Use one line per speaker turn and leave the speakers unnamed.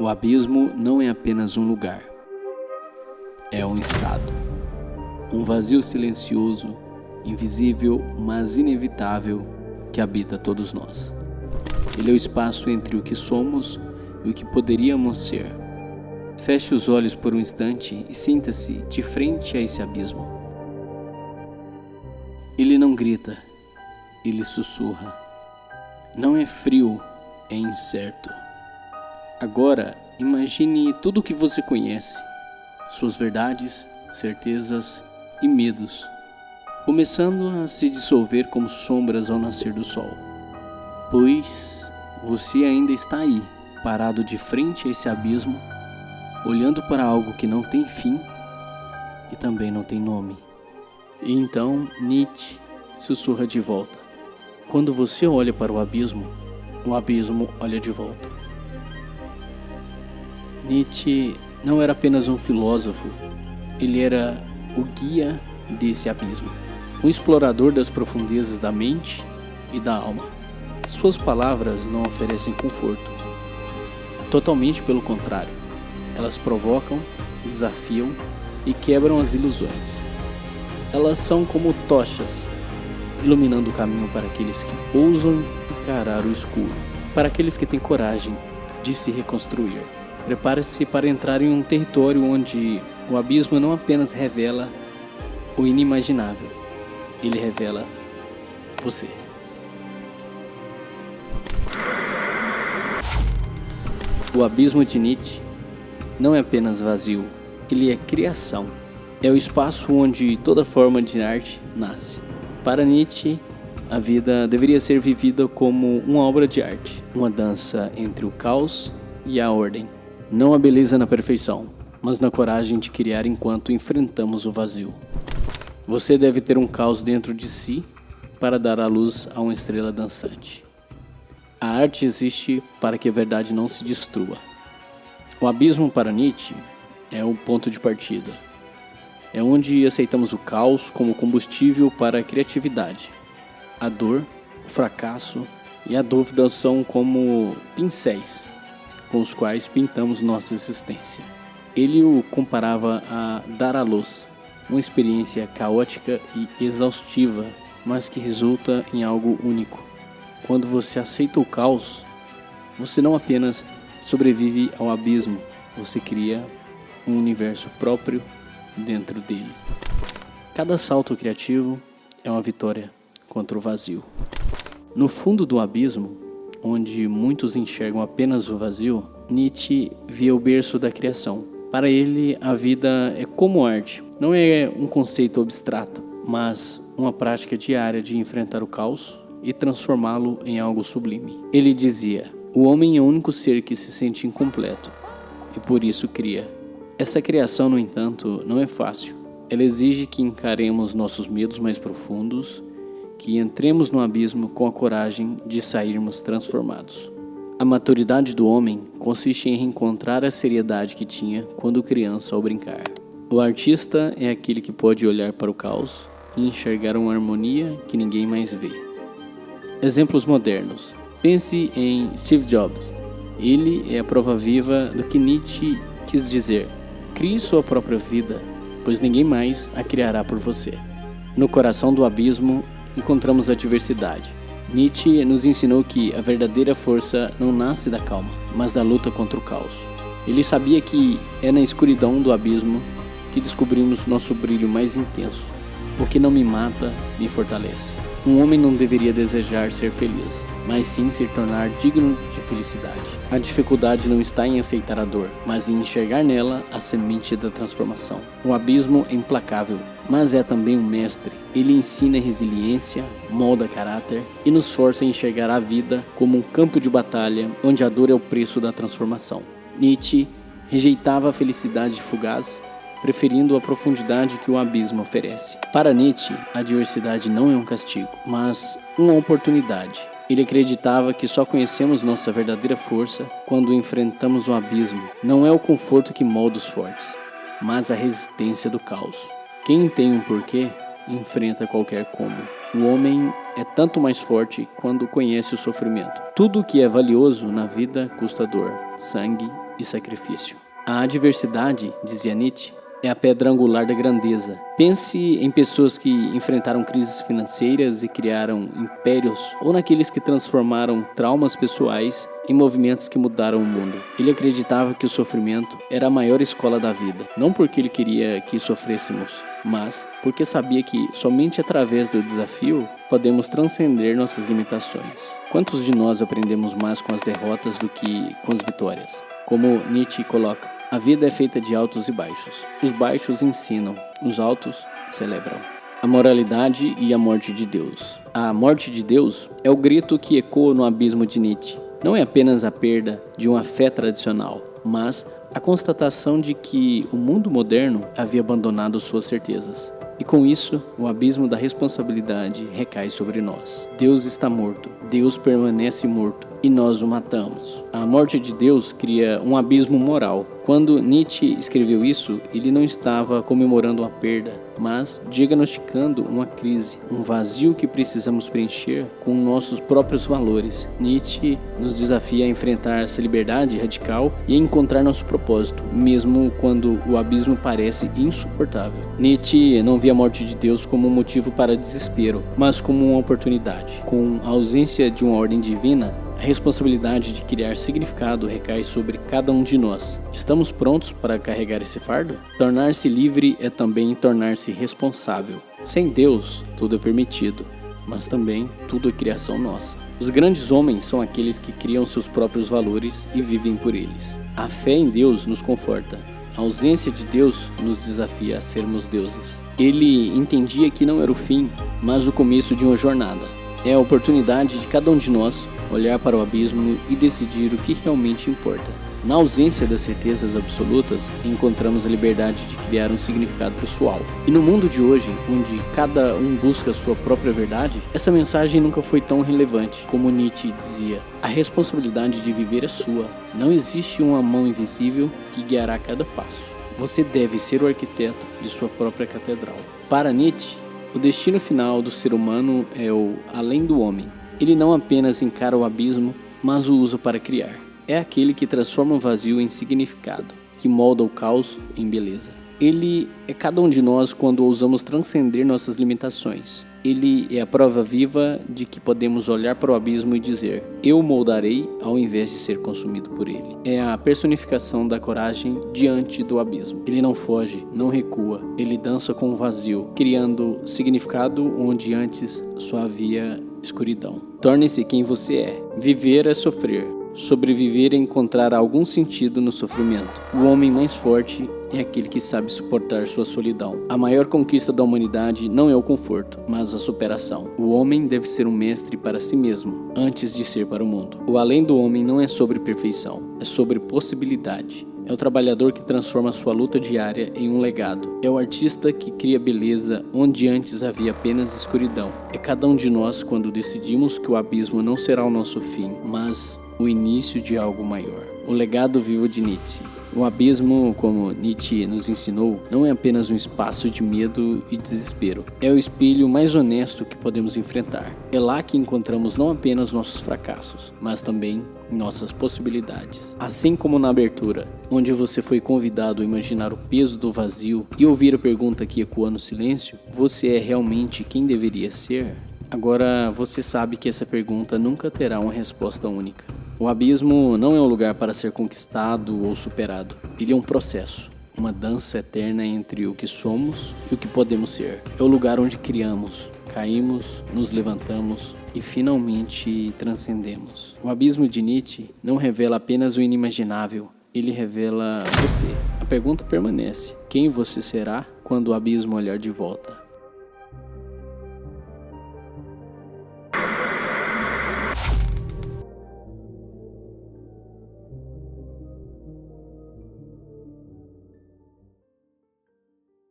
O abismo não é apenas um lugar, é um estado. Um vazio silencioso, invisível, mas inevitável, que habita todos nós. Ele é o espaço entre o que somos e o que poderíamos ser. Feche os olhos por um instante e sinta-se de frente a esse abismo. Ele não grita, ele sussurra. Não é frio, é incerto. Agora, imagine tudo o que você conhece, suas verdades, certezas e medos, começando a se dissolver como sombras ao nascer do sol. Pois você ainda está aí, parado de frente a esse abismo, olhando para algo que não tem fim e também não tem nome. E então Nietzsche sussurra de volta. Quando você olha para o abismo olha de volta. Nietzsche não era apenas um filósofo, ele era o guia desse abismo, um explorador das profundezas da mente e da alma. Suas palavras não oferecem conforto, totalmente pelo contrário, elas provocam, desafiam e quebram as ilusões. Elas são como tochas, iluminando o caminho para aqueles que ousam encarar o escuro, para aqueles que têm coragem de se reconstruir. Prepare-se para entrar em um território onde o abismo não apenas revela o inimaginável, ele revela você. O abismo de Nietzsche não é apenas vazio, ele é criação. É o espaço onde toda forma de arte nasce. Para Nietzsche, a vida deveria ser vivida como uma obra de arte, uma dança entre o caos e a ordem. Não a beleza na perfeição, mas na coragem de criar enquanto enfrentamos o vazio. Você deve ter um caos dentro de si para dar à luz a uma estrela dançante. A arte existe para que a verdade não se destrua. O abismo para Nietzsche é o ponto de partida. É onde aceitamos o caos como combustível para a criatividade. A dor, o fracasso e a dúvida são como pincéis com os quais pintamos nossa existência. Ele o comparava a dar à luz, uma experiência caótica e exaustiva, mas que resulta em algo único. Quando você aceita o caos, você não apenas sobrevive ao abismo, você cria um universo próprio dentro dele. Cada salto criativo é uma vitória contra o vazio. No fundo do abismo, onde muitos enxergam apenas o vazio, Nietzsche via o berço da criação. Para ele, a vida é como arte. Não é um conceito abstrato, mas uma prática diária de enfrentar o caos e transformá-lo em algo sublime. Ele dizia: o homem é o único ser que se sente incompleto e por isso cria. Essa criação, no entanto, não é fácil. Ela exige que encaremos nossos medos mais profundos, que entremos no abismo com a coragem de sairmos transformados. A maturidade do homem consiste em reencontrar a seriedade que tinha quando criança ao brincar. O artista é aquele que pode olhar para o caos e enxergar uma harmonia que ninguém mais vê. Exemplos modernos. Pense em Steve Jobs. Ele é a prova viva do que Nietzsche quis dizer. Crie sua própria vida, pois ninguém mais a criará por você. No coração do abismo, encontramos a diversidade. Nietzsche nos ensinou que a verdadeira força não nasce da calma, mas da luta contra o caos. Ele sabia que é na escuridão do abismo que descobrimos nosso brilho mais intenso. O que não me mata, me fortalece. Um homem não deveria desejar ser feliz, mas sim se tornar digno de felicidade. A dificuldade não está em aceitar a dor, mas em enxergar nela a semente da transformação. O abismo é implacável, mas é também um mestre. Ele ensina resiliência, molda caráter e nos força a enxergar a vida como um campo de batalha onde a dor é o preço da transformação. Nietzsche rejeitava a felicidade fugaz, preferindo a profundidade que o abismo oferece. Para Nietzsche, a diversidade não é um castigo, mas uma oportunidade. Ele acreditava que só conhecemos nossa verdadeira força quando enfrentamos o abismo. Não é o conforto que molda os fortes, mas a resistência do caos. Quem tem um porquê, enfrenta qualquer como. O homem é tanto mais forte quando conhece o sofrimento. Tudo o que é valioso na vida custa dor, sangue e sacrifício. A adversidade, dizia Nietzsche, é a pedra angular da grandeza. Pense em pessoas que enfrentaram crises financeiras e criaram impérios, ou naqueles que transformaram traumas pessoais em movimentos que mudaram o mundo. Ele acreditava que o sofrimento era a maior escola da vida, não porque ele queria que sofrêssemos, mas porque sabia que somente através do desafio podemos transcender nossas limitações. Quantos de nós aprendemos mais com as derrotas do que com as vitórias? Como Nietzsche coloca, a vida é feita de altos e baixos. Os baixos ensinam, os altos celebram. A moralidade e a morte de Deus. A morte de Deus é o grito que ecoa no abismo de Nietzsche. Não é apenas a perda de uma fé tradicional, mas a constatação de que o mundo moderno havia abandonado suas certezas. E com isso, o abismo da responsabilidade recai sobre nós. Deus está morto, Deus permanece morto e nós o matamos. A morte de Deus cria um abismo moral. Quando Nietzsche escreveu isso, ele não estava comemorando uma perda, mas diagnosticando uma crise, um vazio que precisamos preencher com nossos próprios valores. Nietzsche nos desafia a enfrentar essa liberdade radical e a encontrar nosso propósito, mesmo quando o abismo parece insuportável. Nietzsche não via a morte de Deus como um motivo para desespero, mas como uma oportunidade. Com a ausência de uma ordem divina, a responsabilidade de criar significado recai sobre cada um de nós. Estamos prontos para carregar esse fardo? Tornar-se livre é também tornar-se responsável. Sem Deus, tudo é permitido, mas também tudo é criação nossa. Os grandes homens são aqueles que criam seus próprios valores e vivem por eles. A fé em Deus nos conforta. A ausência de Deus nos desafia a sermos deuses. Ele entendia que não era o fim, mas o começo de uma jornada. É a oportunidade de cada um de nós olhar para o abismo e decidir o que realmente importa. Na ausência das certezas absolutas, encontramos a liberdade de criar um significado pessoal. E no mundo de hoje, onde cada um busca a sua própria verdade, essa mensagem nunca foi tão relevante. Como Nietzsche dizia, a responsabilidade de viver é sua. Não existe uma mão invisível que guiará cada passo. Você deve ser o arquiteto de sua própria catedral. Para Nietzsche, o destino final do ser humano é o além do homem. Ele não apenas encara o abismo, mas o usa para criar. É aquele que transforma o vazio em significado, que molda o caos em beleza. Ele é cada um de nós quando ousamos transcender nossas limitações. Ele é a prova viva de que podemos olhar para o abismo e dizer, eu o moldarei ao invés de ser consumido por ele. É a personificação da coragem diante do abismo. Ele não foge, não recua, ele dança com o vazio, criando significado onde antes só havia escuridão. Torne-se quem você é. Viver é sofrer. Sobreviver é encontrar algum sentido no sofrimento. O homem mais forte é aquele que sabe suportar sua solidão. A maior conquista da humanidade não é o conforto, mas a superação. O homem deve ser um mestre para si mesmo, antes de ser para o mundo. O além do homem não é sobre perfeição, é sobre possibilidade. É o trabalhador que transforma sua luta diária em um legado. É o artista que cria beleza onde antes havia apenas escuridão. É cada um de nós quando decidimos que o abismo não será o nosso fim, mas o início de algo maior. O legado vivo de Nietzsche. O abismo, como Nietzsche nos ensinou, não é apenas um espaço de medo e desespero. É o espelho mais honesto que podemos enfrentar. É lá que encontramos não apenas nossos fracassos, mas também nossas possibilidades. Assim como na abertura, onde você foi convidado a imaginar o peso do vazio e ouvir a pergunta que ecoa no silêncio, você é realmente quem deveria ser? Agora você sabe que essa pergunta nunca terá uma resposta única. O abismo não é um lugar para ser conquistado ou superado. Ele é um processo, uma dança eterna entre o que somos e o que podemos ser. É o lugar onde criamos, caímos, nos levantamos e finalmente transcendemos. O abismo de Nietzsche não revela apenas o inimaginável, ele revela você. A pergunta permanece: quem você será quando o abismo olhar de volta?